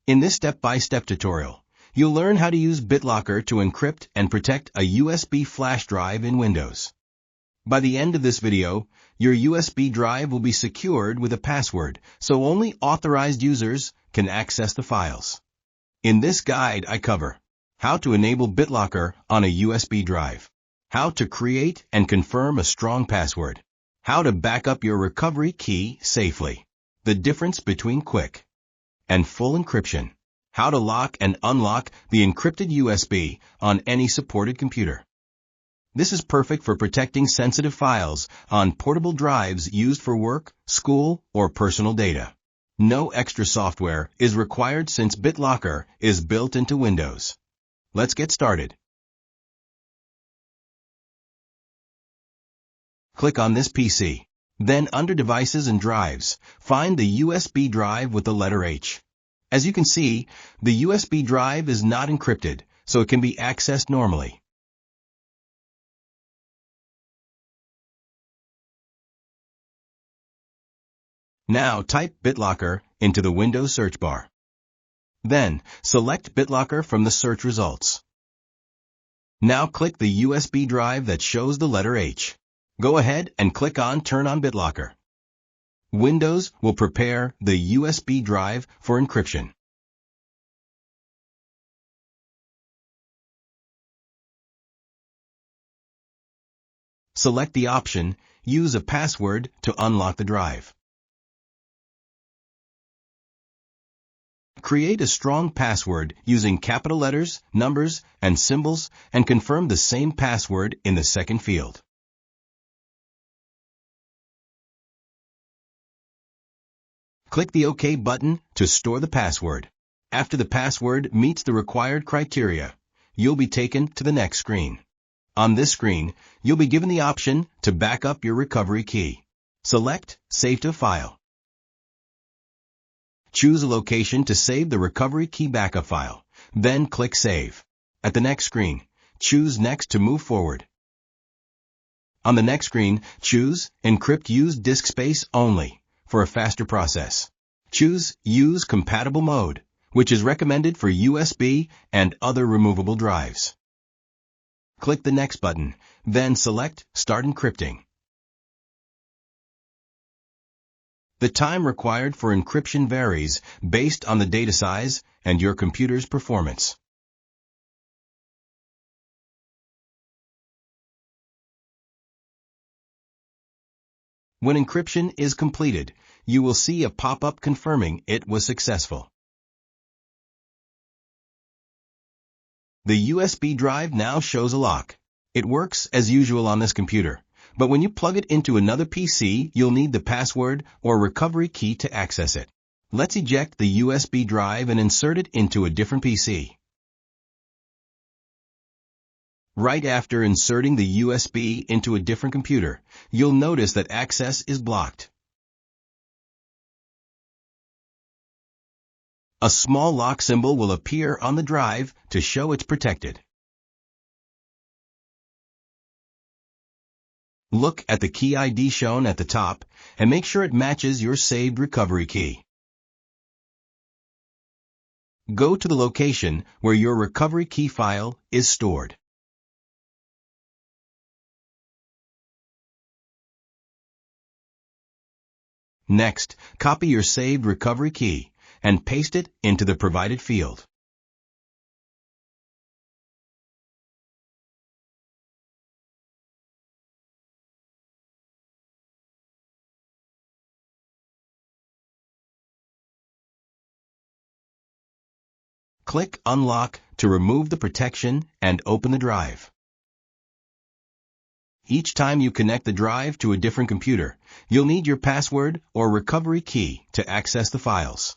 In this step-by-step tutorial, you'll learn how to use Bitlocker to encrypt and protect a USB flash drive in Windows. By the end of this video, your USB drive will be secured with a password, so only authorized users can access the files. In this guide, I cover how to enable Bitlocker on a USB drive, how to create and confirm a strong password, how to back up your recovery key safely, the difference between quick and full encryption, how to lock and unlock the encrypted USB on any supported computer. This is perfect for protecting sensitive files on portable drives used for work, school, or personal data. No extra software is required since Bitlocker is built into Windows. Let's get started. Click on this PC. Then under Devices and Drives, find the USB drive with the letter H. As you can see, the USB drive is not encrypted, so it can be accessed normally. Now type Bitlocker into the Windows search bar. Then, select Bitlocker from the search results. Now click the USB drive that shows the letter H. Go ahead and click on Turn on Bitlocker. Windows will prepare the USB drive for encryption. Select the option, Use a password to unlock the drive. Create a strong password using capital letters, numbers, and symbols, and confirm the same password in the second field. Click the OK button to store the password. After the password meets the required criteria, you'll be taken to the next screen. On this screen, you'll be given the option to back up your recovery key. Select Save to File. Choose a location to save the recovery key backup file, then click Save. At the next screen, choose Next to move forward. On the next screen, choose Encrypt Use Disk Space Only for a faster process. Choose Use Compatible Mode, which is recommended for USB and other removable drives. Click the Next button, then select Start Encrypting. The time required for encryption varies based on the data size and your computer's performance. When encryption is completed, you will see a pop-up confirming it was successful. The USB drive now shows a lock. It works as usual on this computer, but when you plug it into another PC, you'll need the password or recovery key to access it. Let's eject the USB drive and insert it into a different PC. Right after inserting the USB into a different computer, you'll notice that access is blocked. A small lock symbol will appear on the drive to show it's protected. Look at the key ID shown at the top and make sure it matches your saved recovery key. Go to the location where your recovery key file is stored. Next, copy your saved recovery key and paste it into the provided field. Click Unlock to remove the protection and open the drive. Each time you connect the drive to a different computer, you'll need your password or recovery key to access the files.